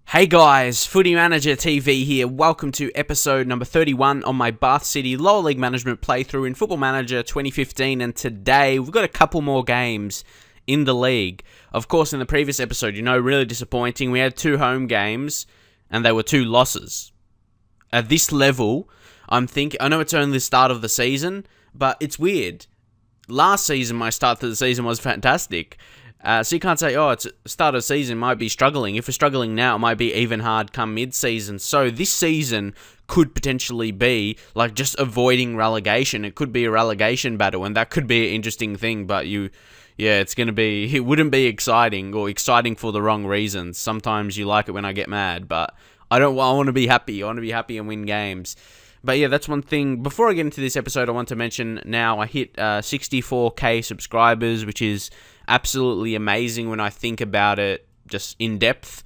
Hey guys, Footy Manager TV here. Welcome to episode number 31 on my Bath City Lower League Management playthrough in Football Manager 2015, and today we've got a couple more games in the league. Of course, in the previous episode, really disappointing. We had 2 home games and they were 2 losses. At this level, I know it's only the start of the season, but it's weird. Last season, my start to the season was fantastic. So you can't say, oh, it's start of season, might be struggling. If we're struggling now, it might be even hard come mid-season. So this season could potentially be like just avoiding relegation. It could be a relegation battle, and that could be an interesting thing. But it wouldn't be exciting, or exciting for the wrong reasons. Sometimes you like it when I get mad, but I want to be happy. I want to be happy and win games. But yeah, that's one thing. Before I get into this episode, I want to mention now I hit 64k subscribers, which is absolutely amazing when I think about it just in depth.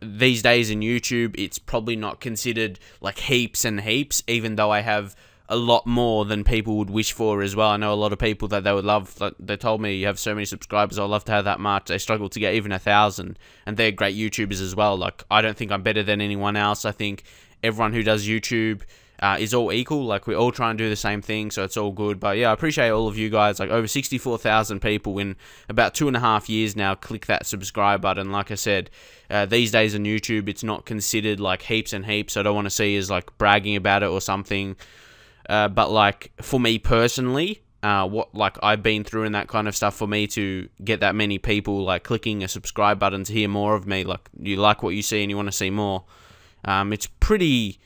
These days in YouTube, it's probably not considered like heaps and heaps, even though I have a lot more than people would wish for as well. I know a lot of people that they would love, they told me, you have so many subscribers, I'd love to have that much. They struggle to get even 1,000, and they're great YouTubers as well. Like, I don't think I'm better than anyone else. I think everyone who does YouTube is all equal. Like, we all try and do the same thing, so it's all good. But yeah, I appreciate all of you guys. Like, over 64,000 people in about 2.5 years now click that subscribe button. Like I said, these days on YouTube, it's not considered like heaps and heaps. I don't want to see as like bragging about it or something. But like, for me personally, what like I've been through and that kind of stuff, for me to get that many people like clicking a subscribe button to hear more of me, like you like what you see and you want to see more, it's pretty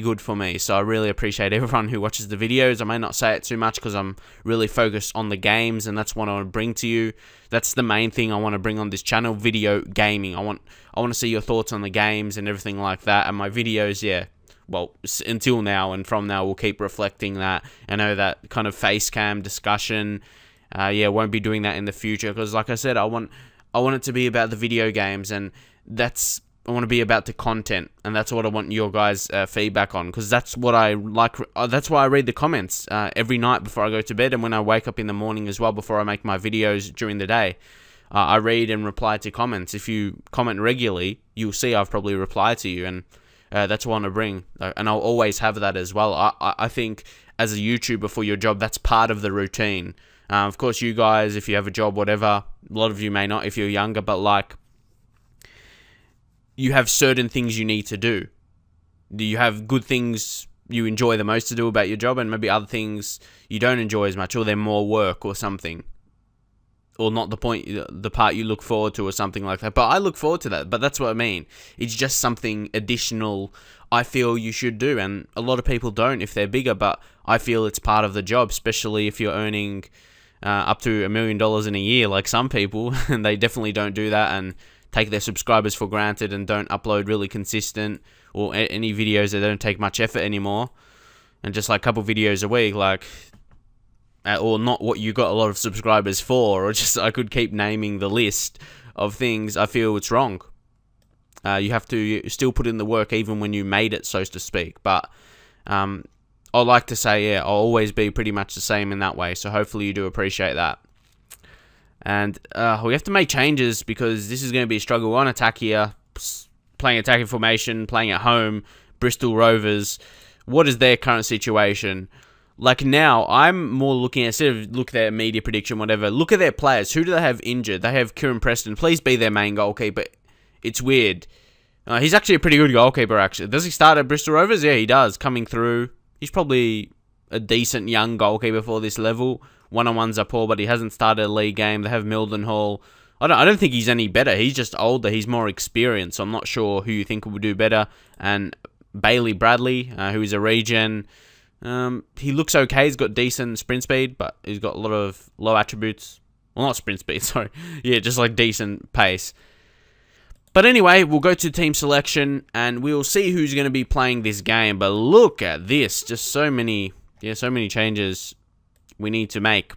good for me. So I really appreciate everyone who watches the videos. I may not say it too much because I'm really focused on the games, and that's what I want to bring to you. That's the main thing I want to bring on this channel: video gaming. I want to see your thoughts on the games and everything like that. And my videos, yeah, well, until now and from now, we'll keep reflecting that. I know that kind of face cam discussion, won't be doing that in the future, because like I said, I want it to be about the video games, and I want to be about the content, and that's what I want your guys' feedback on, because that's what I like. That's why I read the comments every night before I go to bed, and when I wake up in the morning as well, before I make my videos during the day. I read and reply to comments. If you comment regularly, you'll see I've probably replied to you, and that's what I want to bring, and I'll always have that as well. I think as a YouTuber, for your job, that's part of the routine. Of course, you guys, if you have a job, whatever, a lot of you may not if you're younger, but like, you have certain things you need to do. Do you have good things you enjoy the most to do about your job, and maybe other things you don't enjoy as much, or they're more work or something, or not the part you look forward to or something like that? But I look forward to that, but that's what I mean. It's just something additional I feel you should do, and a lot of people don't if they're bigger, but I feel it's part of the job, especially if you're earning up to $1 million in a year, like some people, and they definitely don't do that, and take their subscribers for granted, and don't upload really consistent or any videos that don't take much effort anymore, and just like a couple videos a week, like, or not what you got a lot of subscribers for, or just, I could keep naming the list of things. I feel it's wrong. You have to still put in the work even when you made it, so to speak. But I like to say, yeah, I'll always be pretty much the same in that way, so hopefully you do appreciate that. And we have to make changes, because this is going to be a struggle. We're on attack here, playing attacking formation, playing at home. Bristol Rovers, what is their current situation? Like, now, I'm more looking at, instead of look at their media prediction, whatever, look at their players. Who do they have injured? They have Kieran Preston. Please be their main goalkeeper. It's weird. He's actually a pretty good goalkeeper, actually. Does he start at Bristol Rovers? Yeah, he does. Coming through. He's probably a decent young goalkeeper for this level. One-on-ones are poor, but he hasn't started a league game. They have Mildenhall. I don't think he's any better. He's just older. He's more experienced. So I'm not sure who you think would do better. And Bailey Bradley, who is a regen. He looks okay. He's got decent sprint speed, but he's got a lot of low attributes. Well, not sprint speed, sorry. Yeah, just like decent pace. But anyway, we'll go to team selection, and we'll see who's going to be playing this game. But look at this. Just so many changes we need to make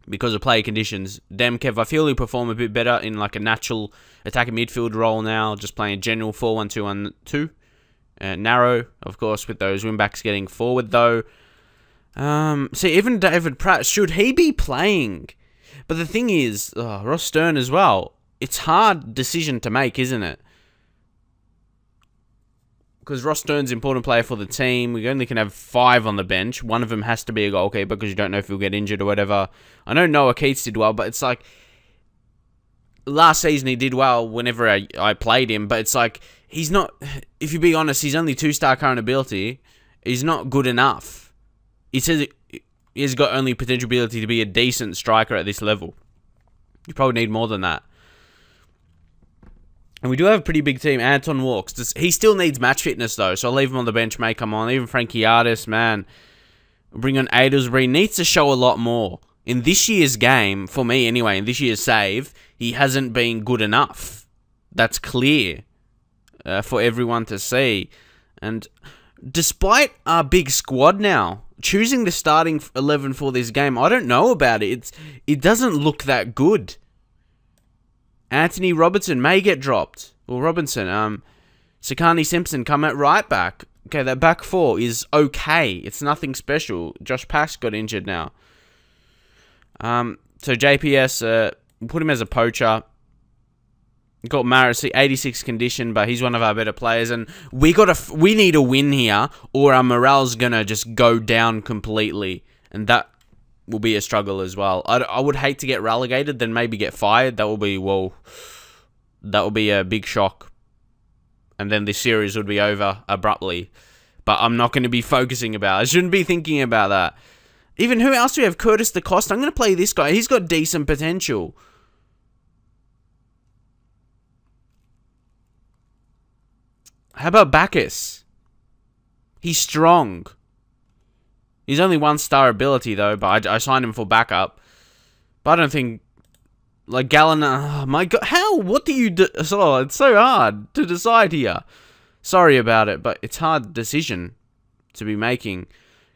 because of player conditions. Demkev, I feel he'll perform a bit better in like a natural attacking midfield role now, just playing a general 4-1-2-1-2. Narrow, of course, with those wing-backs getting forward, though. See, even David Pratt, should he be playing? But the thing is, Ross Stern as well. It's a hard decision to make, isn't it? because Ross Stern's an important player for the team. We only can have 5 on the bench. One of them has to be a goalkeeper because you don't know if he'll get injured or whatever. I know Noah Keats did well, but it's like last season he did well whenever I played him, but it's like he's not, if you be honest, he's only 2-star current ability. He's not good enough. He says he's got only potential ability to be a decent striker at this level. You probably need more than that. And we do have a pretty big team. Anton Walks. He still needs match fitness, though, so I'll leave him on the bench, mate. Come on. Even Frankie Artis, man. Bring on Adelsbury. Needs to show a lot more. In this year's game, for me anyway, in this year's save, he hasn't been good enough. That's clear for everyone to see. And despite our big squad now, choosing the starting 11 for this game, I don't know about it. It doesn't look that good. Anthony Robertson may get dropped. Or Robinson. Sakani Simpson come at right back. Okay, that back 4 is okay. It's nothing special. Josh Pax got injured now. So JPS, put him as a poacher. Got Marisi, 86 condition, but he's one of our better players. And we need a win here, or our morale's gonna just go down completely. And that will be a struggle as well. I would hate to get relegated, then maybe get fired. That will be, well, that will be a big shock. And then this series would be over abruptly. But I'm not going to be focusing about it. I shouldn't be thinking about that. Even who else do we have? Curtis the Cost. I'm going to play this guy. He's got decent potential. How about Bacchus? He's strong. He's only 1-star ability, though, but I signed him for backup. But I don't think... Like, Gallon... Oh, my God. How? What do you do? Oh, it's so hard to decide here. Sorry about it, but it's a hard decision to be making.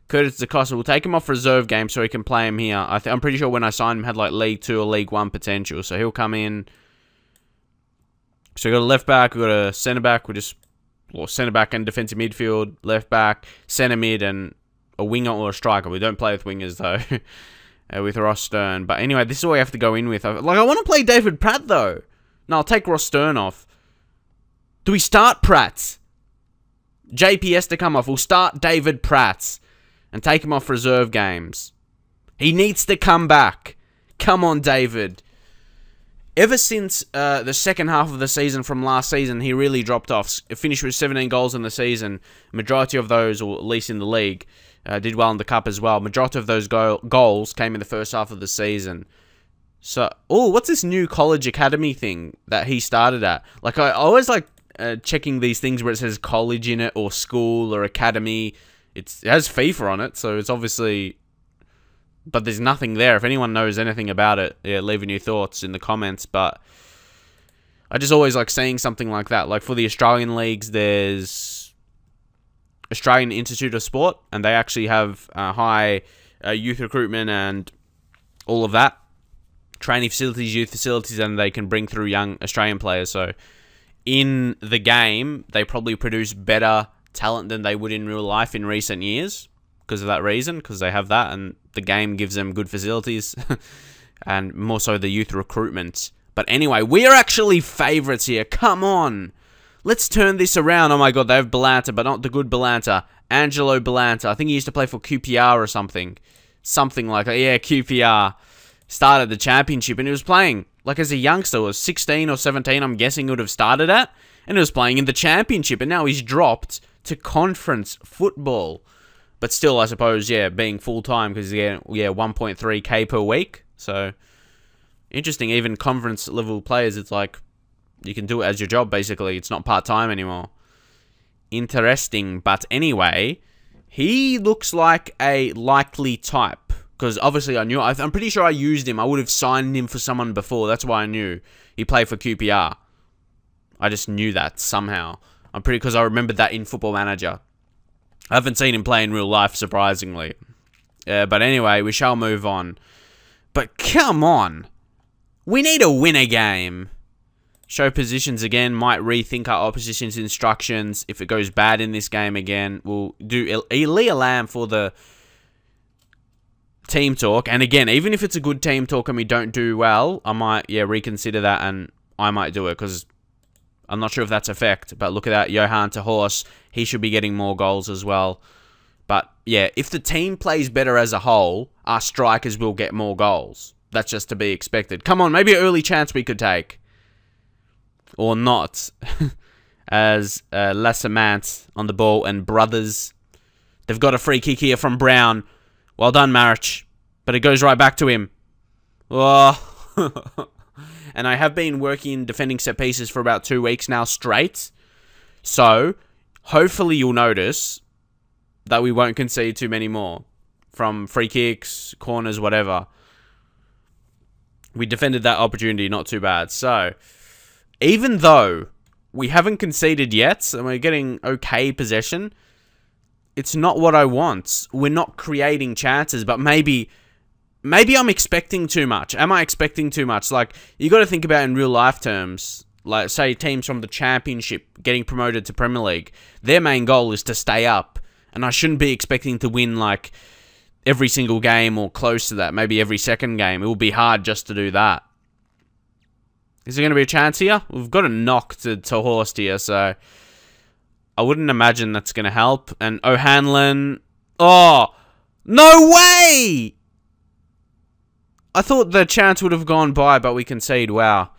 Curtis DaCosta, we'll take him off reserve game so he can play him here. I'm pretty sure when I signed him, had like League 2 or League 1 potential. So he'll come in. So we've got a left back, we've got a centre back, or centre back and defensive midfield, left back, centre mid, and a winger or a striker. We don't play with wingers though, with Ross Stern. But anyway, this is what we have to go in with. Like, I want to play David Pratt though. No, I'll take Ross Stern off. Do we start Pratt? JPS to come off. We'll start David Pratt and take him off reserve games. He needs to come back. Come on, David. Ever since the second half of the season from last season, he really dropped off. Finished with 17 goals in the season. Majority of those, or at least in the league, did well in the cup as well. Majority of those goals came in the first half of the season. So, oh, what's this new college academy thing that he started at? Like, I always like checking these things where it says college in it, or school, or academy. It has FIFA on it, so it's obviously... But there's nothing there. If anyone knows anything about it, yeah, leave your thoughts in the comments. But I just always like seeing something like that. Like for the Australian leagues, there's Australian Institute of Sport, and they actually have high youth recruitment and all of that. Training facilities, youth facilities, and they can bring through young Australian players. So in the game, they probably produce better talent than they would in real life in recent years. Because of that reason, because they have that, and the game gives them good facilities, and more so the youth recruitment. But anyway, we are actually favourites here. Come on. Let's turn this around. Oh my God, they have Belanta, but not the good Belanta. Angelo Belanta. I think he used to play for QPR or something. Something like that. Yeah, QPR. Started the championship, and he was playing, like as a youngster, was 16 or 17, I'm guessing he would have started at. And he was playing in the championship, and now he's dropped to conference football. But still, I suppose, yeah, being full-time, because, yeah, 1.3k per week. So, interesting. Even conference-level players, it's like, you can do it as your job, basically. It's not part-time anymore. Interesting. But anyway, he looks like a likely type. Because, obviously, I knew... I'm pretty sure I used him. I would have signed him for someone before. That's why I knew. He played for QPR. I just knew that, somehow. Because I remembered that in Football Manager. I haven't seen him play in real life, surprisingly. But anyway, we shall move on. But come on. We need to win a game. Show positions again. Might rethink our opposition's instructions. If it goes bad in this game again, we'll do Elia Lamb for the team talk. And again, even if it's a good team talk and we don't do well, I might, yeah, reconsider that, and I might do it. Because I'm not sure if that's a fact, but look at that. Johan to Horse. He should be getting more goals as well. But, yeah, if the team plays better as a whole, our strikers will get more goals. That's just to be expected. Come on, maybe an early chance we could take. Or not. As Lassamant on the ball and Brothers. They've got a free kick here from Brown. Well done, Marich. But it goes right back to him. Oh. And I have been working defending set pieces for about 2 weeks now straight. So, hopefully you'll notice that we won't concede too many more. From free kicks, corners, whatever. We defended that opportunity not too bad. So, even though we haven't conceded yet, and we're getting okay possession, it's not what I want. We're not creating chances, but maybe I'm expecting too much. Am I expecting too much? Like, you got to think about in real life terms. Like, say, teams from the Championship getting promoted to Premier League. Their main goal is to stay up. And I shouldn't be expecting to win, like, every single game or close to that. Maybe every second game. It will be hard just to do that. Is there going to be a chance here? We've got a knock to Horst here, so I wouldn't imagine that's going to help. And O'Hanlon. Oh! No way! I thought the chance would have gone by, but we concede. Wow.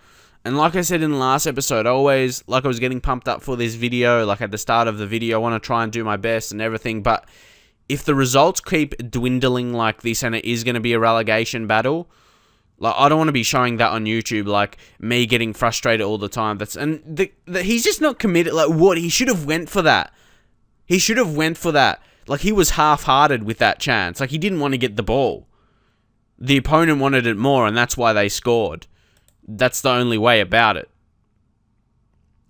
And like I said in the last episode, I was getting pumped up for this video. Like at the start of the video, I want to try and do my best and everything. But if the results keep dwindling like this and it is going to be a relegation battle, like I don't want to be showing that on YouTube, like me getting frustrated all the time. He's just not committed. Like what? He should have went for that. He should have went for that. Like he was half-hearted with that chance. Like he didn't want to get the ball. The opponent wanted it more, and that's why they scored. That's the only way about it.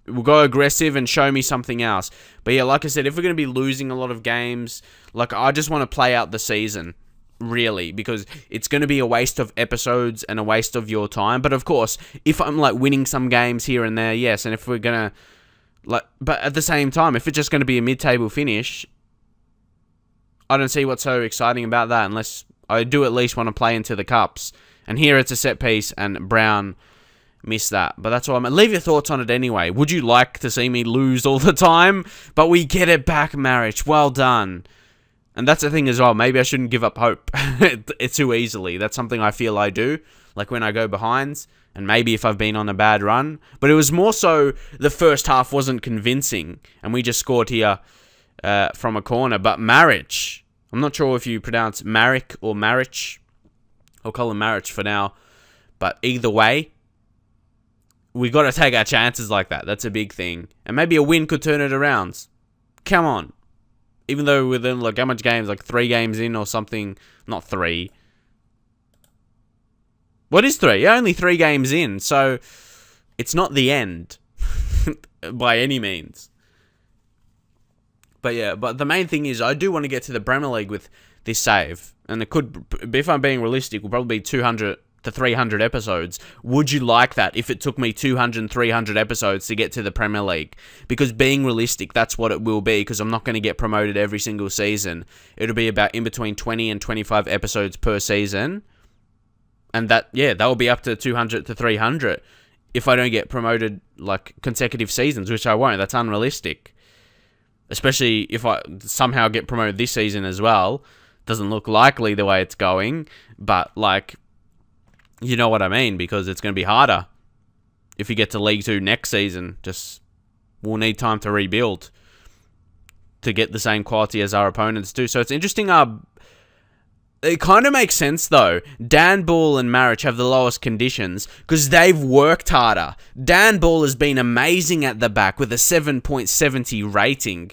We'll go aggressive and show me something else. But yeah, like I said, if we're going to be losing a lot of games, like I just want to play out the season, really, because it's going to be a waste of episodes and a waste of your time. But of course, if I'm like winning some games here and there, yes, and if we're going to, like, but at the same time, if it's just going to be a mid-table finish, I don't see what's so exciting about that unless I do at least want to play into the cups. And here it's a set piece, and Brown missed that. But that's all. Leave your thoughts on it anyway. Would you like to see me lose all the time? But we get it back, Marich. Well done. And that's the thing as well. Maybe I shouldn't give up hope too easily. That's something I feel I do. Like when I go behinds. And maybe if I've been on a bad run. But it was more so the first half wasn't convincing. And we just scored here from a corner. But Marich. I'm not sure if you pronounce Marich or Marich. I'll call him Marich for now. But either way, we got to take our chances like that. That's a big thing. And maybe a win could turn it around. Come on. Even though we're then, like, how much games? Like 3 games in or something. Not 3. What is 3? Yeah, only 3 games in. So, it's not the end. By any means. But yeah, but the main thing is I do want to get to the Premier League with this save. And it could, if I'm being realistic, will probably be 200 to 300 episodes. Would you like that if it took me 200 and 300 episodes to get to the Premier League? Because being realistic, that's what it will be, because I'm not going to get promoted every single season. It'll be about in between 20 and 25 episodes per season. And that, yeah, that will be up to 200 to 300 if I don't get promoted, like, consecutive seasons, which I won't. That's unrealistic. Especially if I somehow get promoted this season as well. Doesn't look likely the way it's going, but, like, you know what I mean, because it's going to be harder if you get to League 2 next season. Just, we'll need time to rebuild to get the same quality as our opponents do. So it's interesting. It kind of makes sense, though. Dan Ball and Marich have the lowest conditions because they've worked harder. Dan Ball has been amazing at the back with a 7.70 rating.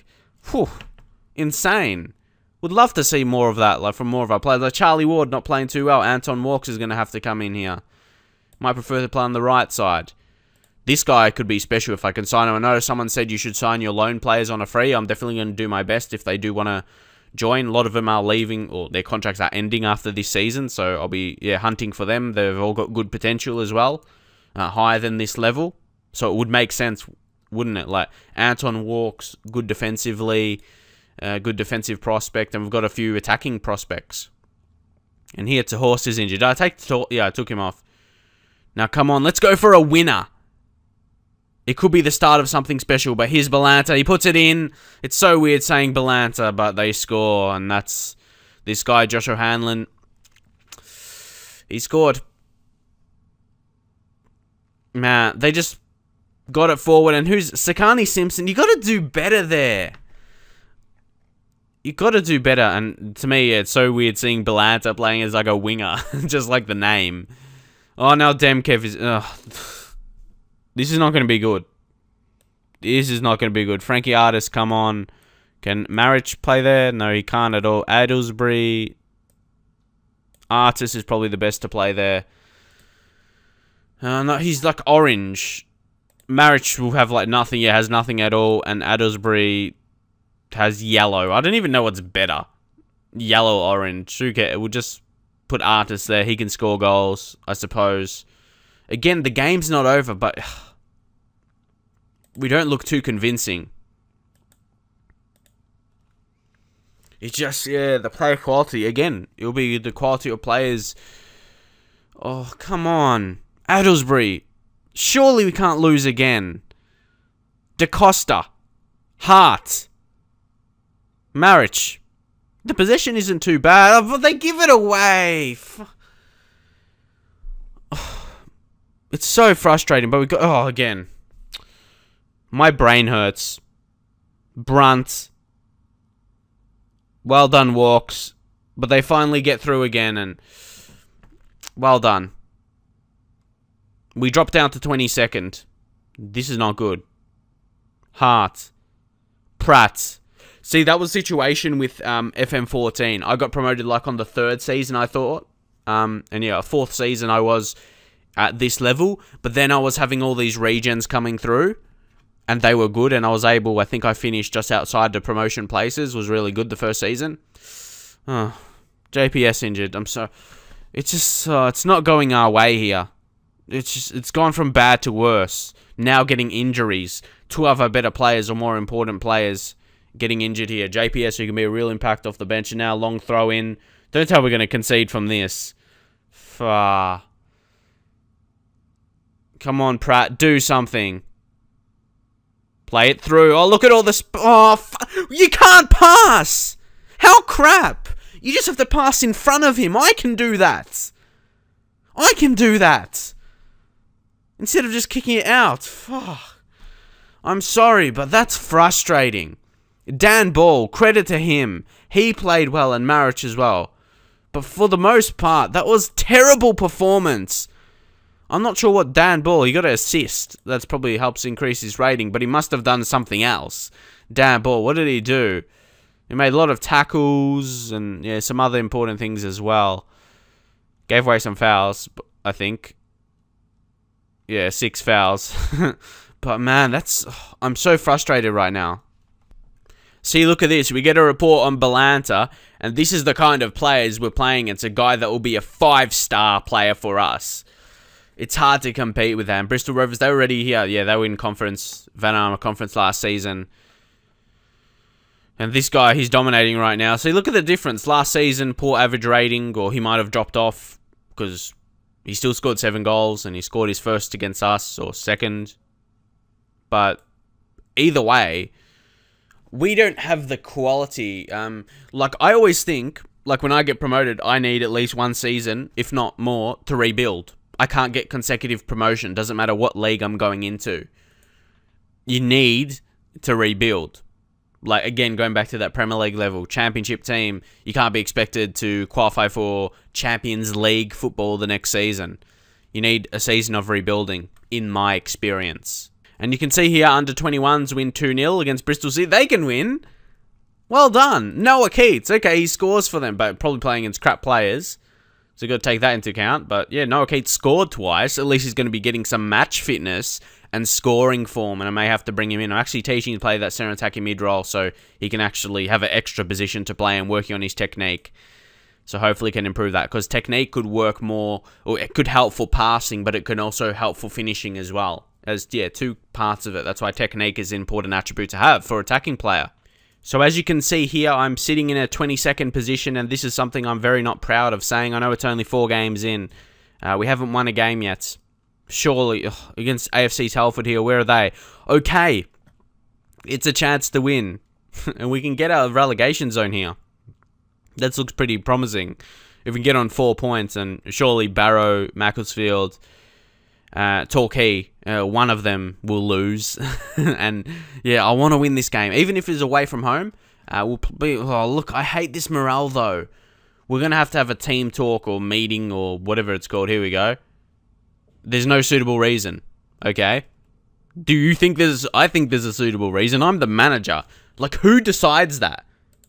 Whew. Insane. Would love to see more of that, like from more of our players. Like Charlie Ward not playing too well. Anton Walks is going to have to come in here. Might prefer to play on the right side. This guy could be special if I can sign him. I know someone said you should sign your loan players on a free. I'm definitely going to do my best if they do want to join. A lot of them are leaving, or their contracts are ending after this season, so I'll be hunting for them. They've all got good potential as well, higher than this level. So it would make sense, wouldn't it? Like Anton Walks, good defensively. Good defensive prospect, and we've got a few attacking prospects. And here, Horst is injured. I took him off. Now, come on, let's go for a winner. It could be the start of something special, but here's Balanta. He puts it in. It's so weird saying Balanta, but they score, and that's this guy, Josh O'Hanlon. He scored. Man, they just got it forward, and who's Sakani Simpson? You got to do better there. You got to do better, and to me, it's so weird seeing Balanta playing as like a winger, just like the name. Oh, now Demkev is... This is not going to be good. This is not going to be good. Frankie Artis, come on. Can Marich play there? No, he can't at all. Adelsbury. Artis is probably the best to play there. No, he's like orange. Marich will have like nothing. Yeah, has nothing at all. And Adelsbury has yellow. I don't even know what's better. Yellow, orange. Who cares? We'll just put Artis there. He can score goals, I suppose. Again, the game's not over, but we don't look too convincing. It's just, yeah, the player quality. Again, it'll be the quality of players. Oh, come on. Adelsbury. Surely we can't lose again. DaCosta. Hart. Marich. The possession isn't too bad, but they give it away. It's so frustrating, but we got... Oh, again. My brain hurts. Brunt. Well done, Walks. But they finally get through again, and... Well done. We drop down to 22nd. This is not good. Hart. Pratt. See, that was the situation with FM14. I got promoted like on the 3rd season, I thought. And yeah, 4th season I was at this level. But then I was having all these regens coming through. And they were good. And I was able, I think I finished just outside the promotion places. Was really good the first season. Oh, JPS injured. I'm sorry. It's just, it's not going our way here. It's gone from bad to worse. Now getting injuries. 2 other better players or more important players getting injured here. JPS, who can be a real impact off the bench. And now long throw in. Don't tell we're going to concede from this. Come on, Pratt. Do something. Play it through. Oh, look at all this. You can't pass. How crap. You just have to pass in front of him. I can do that. I can do that. Instead of just kicking it out. I'm sorry, but that's frustrating. Dan Ball, credit to him. He played well, and Marich as well. But for the most part, that was terrible performance. I'm not sure what Dan Ball, he got an assist. That probably helps increase his rating, but he must have done something else. Dan Ball, what did he do? He made a lot of tackles and yeah, some other important things as well. Gave away some fouls, I think. Yeah, 6 fouls. But man, that's... I'm so frustrated right now. See, look at this. We get a report on Balanta, and this is the kind of players we're playing. It's a guy that will be a 5-star player for us. It's hard to compete with them. Bristol Rovers, they were already here. Yeah, they were in conference, Van Armour conference last season. And this guy, he's dominating right now. See, look at the difference. Last season, poor average rating, or he might have dropped off because he still scored 7 goals, and he scored his first against us, or second. But either way, we don't have the quality. Like, I always think, like, when I get promoted, I need at least 1 season, if not more, to rebuild. I can't get consecutive promotion. Doesn't matter what league I'm going into. You need to rebuild. Like, again, going back to that Premier League level, championship team, you can't be expected to qualify for Champions League football the next season. You need a season of rebuilding, in my experience. And you can see here, under 21s win 2-0 against Bristol City. They can win. Well done. Noah Keats. Okay, he scores for them, but probably playing against crap players. So you've got to take that into account. But yeah, Noah Keats scored twice. At least he's going to be getting some match fitness and scoring form. And I may have to bring him in. I'm actually teaching him to play that center attacking mid role, so he can actually have an extra position to play and working on his technique. So hopefully he can improve that. Because technique could work more, or it could help for passing, but it can also help for finishing as well. As, yeah, 2 parts of it. That's why technique is an important attribute to have for attacking player. So as you can see here, I'm sitting in a 22nd position, and this is something I'm very not proud of saying. I know it's only 4 games in. We haven't won a game yet. Surely, against AFC Telford here, where are they? Okay, it's a chance to win. And we can get out of relegation zone here. That looks pretty promising. If we can get on 4 points, and surely Barrow, Macclesfield, Torquay, one of them will lose. And yeah, I want to win this game. Even if it's away from home, we'll be... Oh, look, I hate this morale, though. We're going to have a team talk or meeting or whatever it's called. Here we go. There's no suitable reason, okay? Do you think there's... I think there's a suitable reason. I'm the manager. Like, who decides that?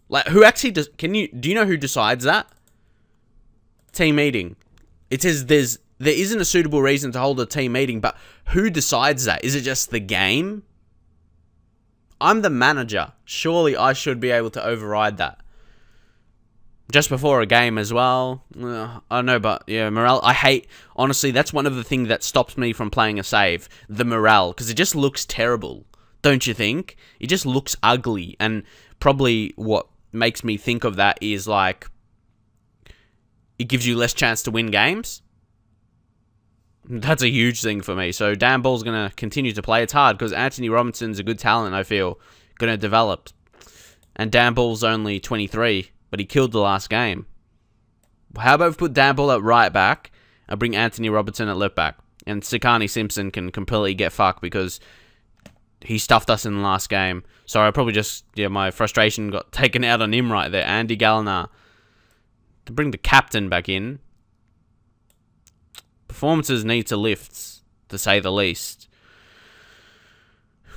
Like, who actually does... Do you know who decides that? Team meeting. It says there isn't a suitable reason to hold a team meeting, but who decides that? Is it just the game? I'm the manager. Surely I should be able to override that. Just before a game as well. I know, but yeah, morale. I hate... Honestly, that's one of the things that stops me from playing a save. The morale. Because it just looks terrible. Don't you think? It just looks ugly. And probably what makes me think of that is like... It gives you less chance to win games. That's a huge thing for me. So Dan Ball's going to continue to play. It's hard because Anthony Robinson's a good talent, I feel. Going to develop. And Dan Ball's only 23. But he killed the last game. How about we put Dan Ball at right back and bring Anthony Robertson at left back? And Sakani Simpson can completely get fucked because he stuffed us in the last game. So I probably just... Yeah, my frustration got taken out on him right there. Andy Gallagher. To bring the captain back in. Performances need to lift, to say the least.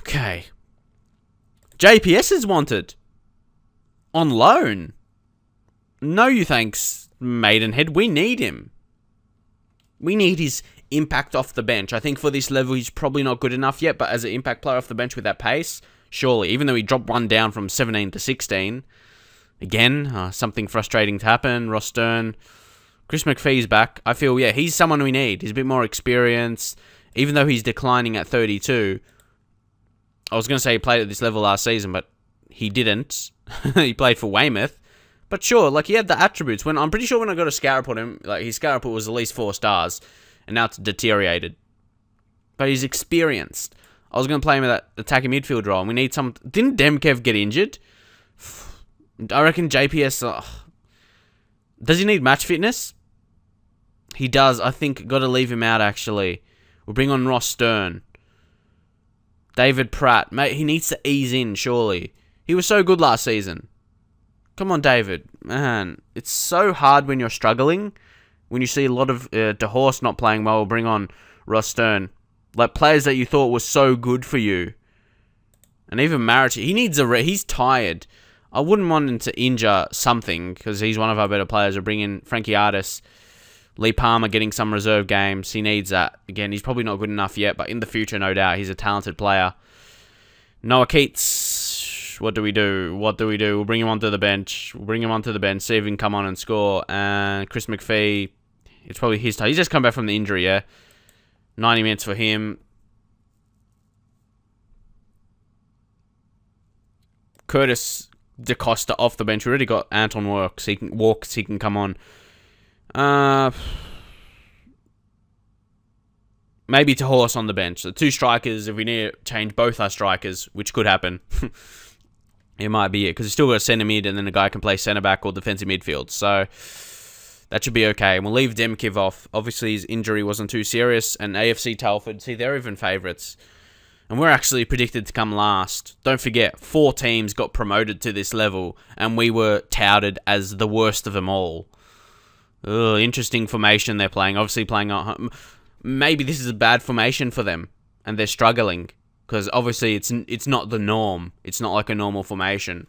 Okay. JPS is wanted. On loan. No, you thanks, Maidenhead. We need him. We need his impact off the bench. I think for this level, he's probably not good enough yet, but as an impact player off the bench with that pace, surely. Even though he dropped one down from 17 to 16. Again, something frustrating to happen. Ross Stern. Chris McPhee's back. I feel, yeah, he's someone we need. He's a bit more experienced. Even though he's declining at 32. I was going to say he played at this level last season, but he didn't. He played for Weymouth. But sure, like, he had the attributes. I'm pretty sure when I got a scout report him, like, his scout report was at least 4 stars. And now it's deteriorated. But he's experienced. I was going to play him at that attacking midfield role. And we need some... Didn't Demkev get injured? I reckon JPS... Does he need match fitness? He does. I think got to leave him out, actually. We'll bring on Ross Stern. David Pratt. Mate, he needs to ease in, surely. He was so good last season. Come on, David. Man, it's so hard when you're struggling. When you see a lot of De Horst not playing well, we'll bring on Ross Stern. Like, players that you thought were so good for you. And even Marich, he needs a... He's tired. I wouldn't want him to injure something, because he's one of our better players. We'll bring in Frankie Artis. Lee Palmer getting some reserve games. He needs that. Again, he's probably not good enough yet, but in the future, no doubt, he's a talented player. Noah Keats. What do we do? What do we do? We'll bring him onto the bench. We'll bring him onto the bench. See if he can come on and score. And Chris McPhee, it's probably his time. He's just come back from the injury, yeah? 90 minutes for him. Curtis DaCosta off the bench. We already got Anton Walks. He can come on. Maybe to Horse on the bench. The 2 strikers, if we need to change both our strikers, which could happen. It might be it, because he's still got a centre mid, and then a guy can play centre back or defensive midfield. So that should be okay. And we'll leave Demkiv off. Obviously, his injury wasn't too serious. And AFC Telford, see, they're even favourites. And we're actually predicted to come last. Don't forget, 4 teams got promoted to this level, and we were touted as the worst of them all. Ugh, interesting formation they're playing. Obviously playing at home. Maybe this is a bad formation for them, and they're struggling. Because obviously it's not the norm. It's not like a normal formation.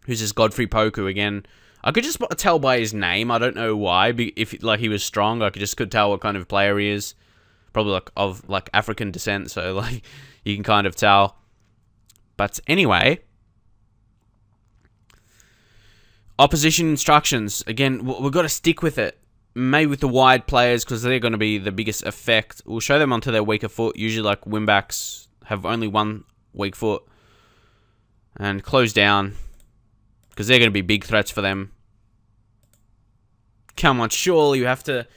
Who's this Godfrey Poku again? I could just tell by his name. I don't know why. If like he was strong, I could tell what kind of player he is. Probably like of African descent, so like you can kind of tell. But anyway, opposition instructions. Again, we've got to stick with it. Maybe with the wide players, because they're going to be the biggest effect. We'll show them onto their weaker foot. Usually, like wing-backs have only one weak foot. And close down, because they're going to be big threats for them. Come on, surely you have to...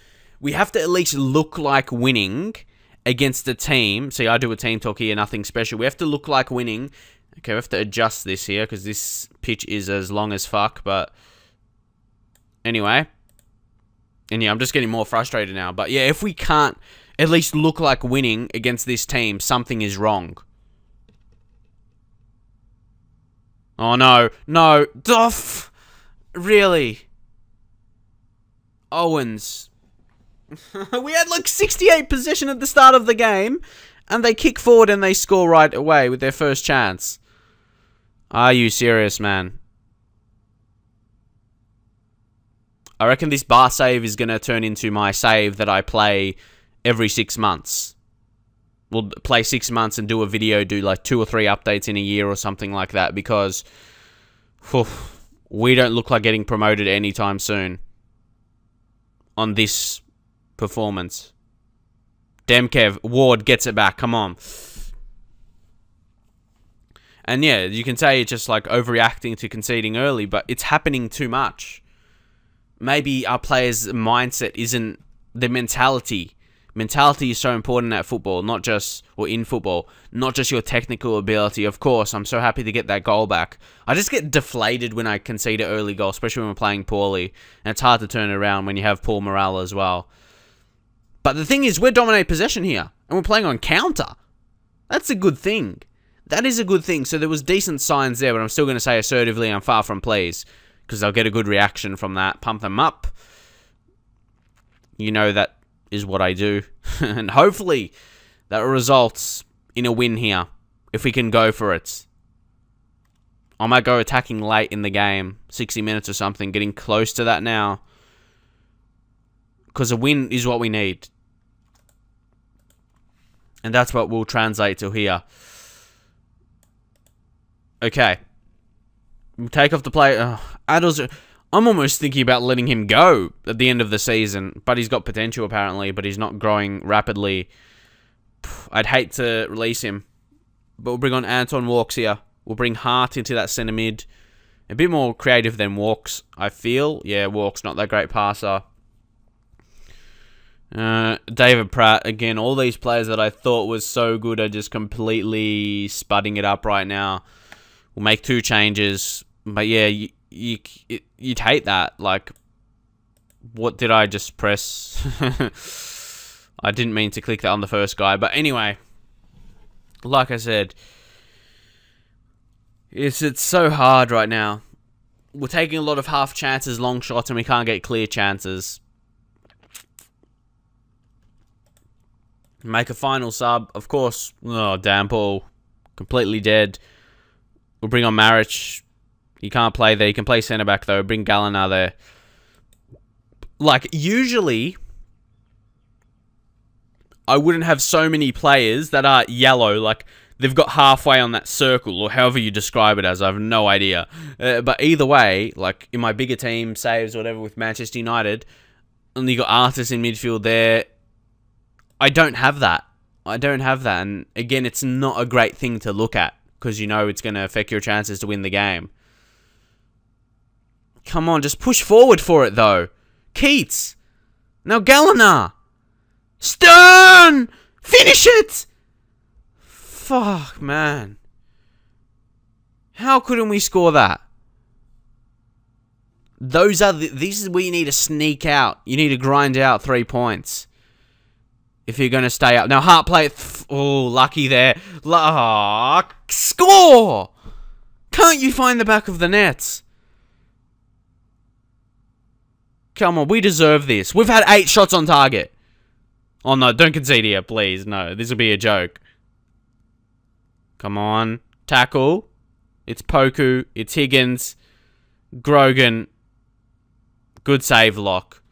We have to at least look like winning against the team. See, I do a team talk here, nothing special. We have to look like winning. Okay, we have to adjust this here because this pitch is as long as fuck, but anyway. And yeah, I'm just getting more frustrated now. But yeah, if we can't at least look like winning against this team, something is wrong. Oh no, no, Duff! Really? Owens. We had like 68 possession at the start of the game, and they kick forward and they score right away with their first chance. Are you serious, man? I reckon this bar save is going to turn into my save that I play every 6 months. We'll play 6 months and do a video, do like 2 or 3 updates in a year or something like that, because we don't look like getting promoted anytime soon on this performance. Demkev, Ward gets it back, come on. And yeah, you can say it's just like overreacting to conceding early, but it's happening too much. Maybe our players' mindset isn't their mentality. Mentality is so important at football, not just, or in football, not just your technical ability. Of course, I'm so happy to get that goal back. I just get deflated when I concede an early goal, especially when we're playing poorly. And it's hard to turn it around when you have poor morale as well. But the thing is, we're dominating possession here, and we're playing on counter. That's a good thing. That is a good thing. So there was decent signs there, but I'm still going to say assertively, I'm far from pleased, because they'll get a good reaction from that. Pump them up. You know that is what I do. And hopefully that results in a win here, if we can go for it. I might go attacking late in the game, 60 minutes or something, getting close to that now. Because a win is what we need. And that's what we'll translate to here. Okay. We'll take off the play. I'm almost thinking about letting him go at the end of the season. But he's got potential apparently, but he's not growing rapidly. I'd hate to release him. But we'll bring on Anton Walks here. We'll bring Hart into that centre mid. A bit more creative than Walks, I feel. Yeah, Walks, not that great passer. David Pratt, again, all these players that I thought was so good are just completely spudding it up right now. We'll make 2 changes. But yeah, you'd hate that. Like, what did I just press? I didn't mean to click that on the first guy. But anyway, like I said, it's so hard right now. We're taking a lot of half chances, long shots, and we can't get clear chances. Make a final sub. Of course. Oh, damn, Paul. Completely dead. We'll bring on Maric. He can't play there. He can play centre-back, though. Bring Gallina there. Like, usually, I wouldn't have so many players that are yellow. Like, they've got halfway on that circle, or however you describe it as. I have no idea. But either way, like, in my bigger team, saves, whatever, with Manchester United, and you got Artis in midfield there, I don't have that. I don't have that. And again, it's not a great thing to look at, because you know it's going to affect your chances to win the game. Come on, just push forward for it, though. Keats. Now Gallina. Stern! Finish it! Fuck, man. How couldn't we score that? These is where you need to sneak out. You need to grind out 3 points. If you're going to stay up. Now, Hart play it. Oh, lucky there. Score! Can't you find the back of the nets? Come on, we deserve this. We've had 8 shots on target. Oh, no, don't concede here, please. No, this will be a joke. Come on. Tackle. It's Poku. It's Higgins. Grogan. Good save, Lock.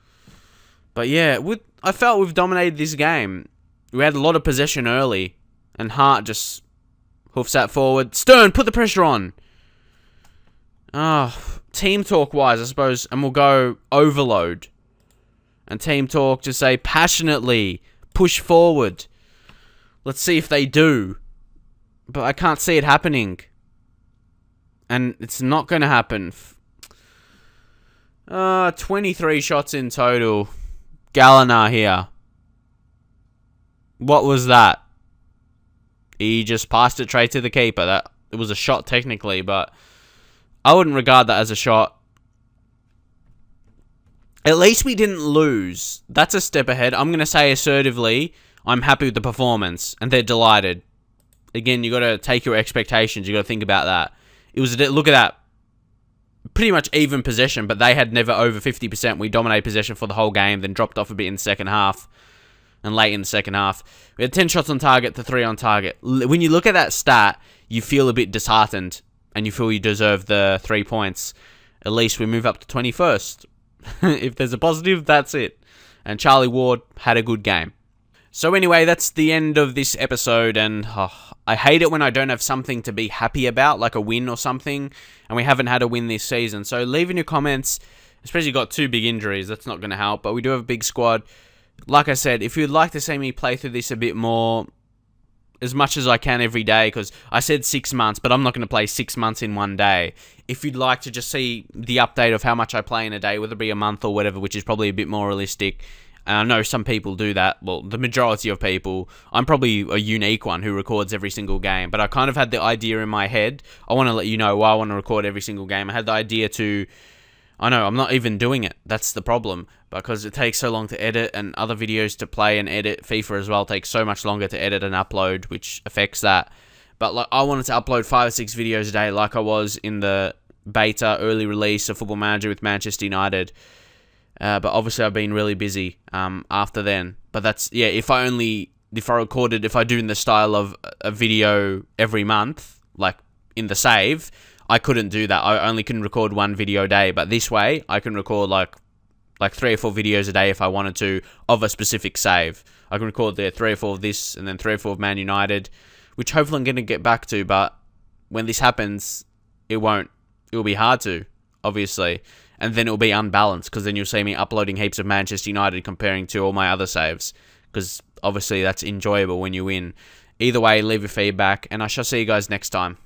But yeah, I felt we've dominated this game. We had a lot of possession early. And Hart just hoofs that forward. Stern, put the pressure on. Team talk wise, I suppose. And we'll go overload. And team talk, just say passionately. Push forward. Let's see if they do. But I can't see it happening. And it's not going to happen. 23 shots in total. Galliner here. What was that? He just passed it straight to the keeper. That it was a shot technically, but I wouldn't regard that as a shot. At least we didn't lose. That's a step ahead. I'm going to say assertively, I'm happy with the performance, and they're delighted. Again, you got to take your expectations. You got to think about that. It was look at that, pretty much even possession, but they had never over 50%. We dominated possession for the whole game, then dropped off a bit in the second half, and late in the second half. We had 10 shots on target to 3 on target. When you look at that stat, you feel a bit disheartened, and you feel you deserve the 3 points. At least we move up to 21st. If there's a positive, that's it. And Charlie Ward had a good game. So anyway, that's the end of this episode, and I hate it when I don't have something to be happy about, like a win or something, and we haven't had a win this season. So leave in your comments, especially got 2 big injuries, that's not going to help, but we do have a big squad. Like I said, if you'd like to see me play through this a bit more, as much as I can every day, because I said 6 months, but I'm not going to play 6 months in one day. If you'd like to just see the update of how much I play in a day, whether it be a month or whatever, which is probably a bit more realistic, and I know some people do that, well, the majority of people, I'm probably a unique one who records every single game, but I kind of had the idea in my head, I want to let you know why I want to record every single game. I had the idea to, I know, I'm not even doing it, that's the problem, because it takes so long to edit, and other videos to play and edit. FIFA as well takes so much longer to edit and upload, which affects that. But like, I wanted to upload 5 or 6 videos a day like I was in the beta early release of Football Manager with Manchester United. But obviously I've been really busy after then. But that's, yeah, if I do in the style of a video every month, like in the save, I couldn't do that. I only can record 1 video a day. But this way, I can record like 3 or 4 videos a day if I wanted to of a specific save. I can record there 3 or 4 of this and then 3 or 4 of Man United, which hopefully I'm going to get back to. But when this happens, it won't. It will be hard to, obviously. And then it will be unbalanced, because then you'll see me uploading heaps of Manchester United comparing to all my other saves, because obviously that's enjoyable when you win. Either way, leave your feedback, and I shall see you guys next time.